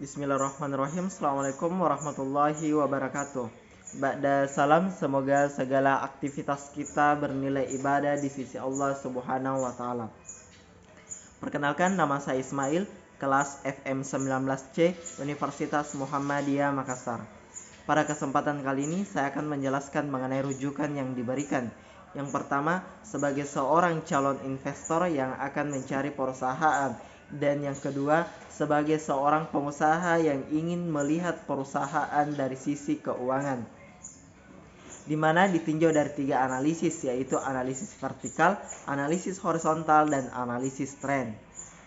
Bismillahirrahmanirrahim. Assalamualaikum warahmatullahi wabarakatuh. Ba'da salam, semoga segala aktivitas kita bernilai ibadah di sisi Allah Subhanahu wa taala. Perkenalkan, nama saya Ismail, kelas FM 19C, Universitas Muhammadiyah Makassar. Pada kesempatan kali ini saya akan menjelaskan mengenai rujukan yang diberikan. Yang pertama, sebagai seorang calon investor yang akan mencari perusahaan, dan yang kedua, sebagai seorang pengusaha yang ingin melihat perusahaan dari sisi keuangan, di mana ditinjau dari 3 analisis, yaitu analisis vertikal, analisis horizontal, dan analisis tren.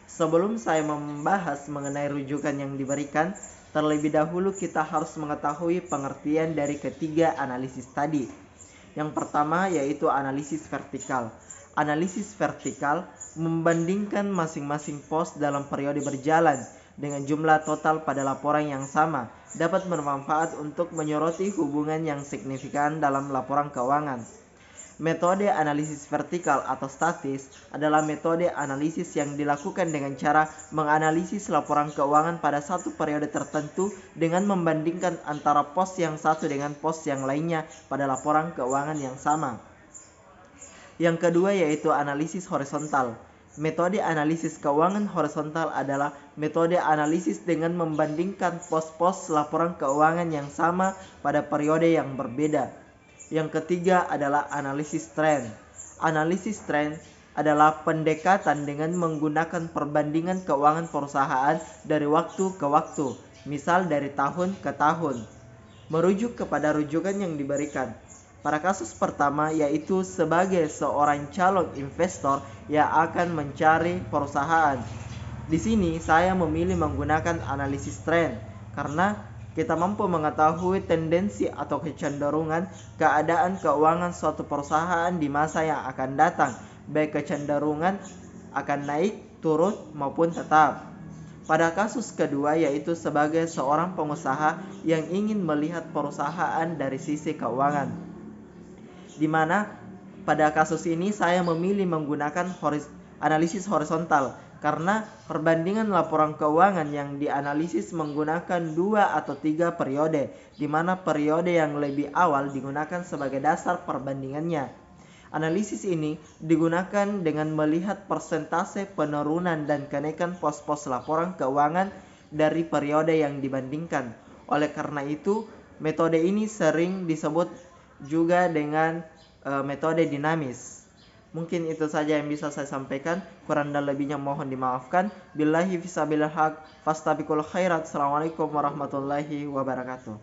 Sebelum saya membahas mengenai rujukan yang diberikan, terlebih dahulu kita harus mengetahui pengertian dari ketiga analisis tadi. Yang pertama yaitu analisis vertikal. Analisis vertikal membandingkan masing-masing pos dalam periode berjalan dengan jumlah total pada laporan yang sama, dapat bermanfaat untuk menyoroti hubungan yang signifikan dalam laporan keuangan. Metode analisis vertikal atau statis adalah metode analisis yang dilakukan dengan cara menganalisis laporan keuangan pada satu periode tertentu dengan membandingkan antara pos yang satu dengan pos yang lainnya pada laporan keuangan yang sama. Yang kedua yaitu analisis horizontal. Metode analisis keuangan horizontal adalah metode analisis dengan membandingkan pos-pos laporan keuangan yang sama pada periode yang berbeda. Yang ketiga adalah analisis tren. Analisis tren adalah pendekatan dengan menggunakan perbandingan keuangan perusahaan dari waktu ke waktu, misal dari tahun ke tahun, merujuk kepada rujukan yang diberikan. Pada kasus pertama yaitu sebagai seorang calon investor yang akan mencari perusahaan. Di sini saya memilih menggunakan analisis tren karena kita mampu mengetahui tendensi atau kecenderungan keadaan keuangan suatu perusahaan di masa yang akan datang, baik kecenderungan akan naik, turun maupun tetap. Pada kasus kedua yaitu sebagai seorang pengusaha yang ingin melihat perusahaan dari sisi keuangan, di mana pada kasus ini saya memilih menggunakan analisis horizontal karena perbandingan laporan keuangan yang dianalisis menggunakan 2 atau 3 periode, di mana periode yang lebih awal digunakan sebagai dasar perbandingannya. Analisis ini digunakan dengan melihat persentase penurunan dan kenaikan pos-pos laporan keuangan dari periode yang dibandingkan. Oleh karena itu, metode ini sering disebut juga dengan metode dinamis. Mungkin itu saja yang bisa saya sampaikan. Kurang dan lebihnya mohon dimaafkan. Billahi fisabilil haq fastabiqul khairat. Assalamualaikum warahmatullahi wabarakatuh.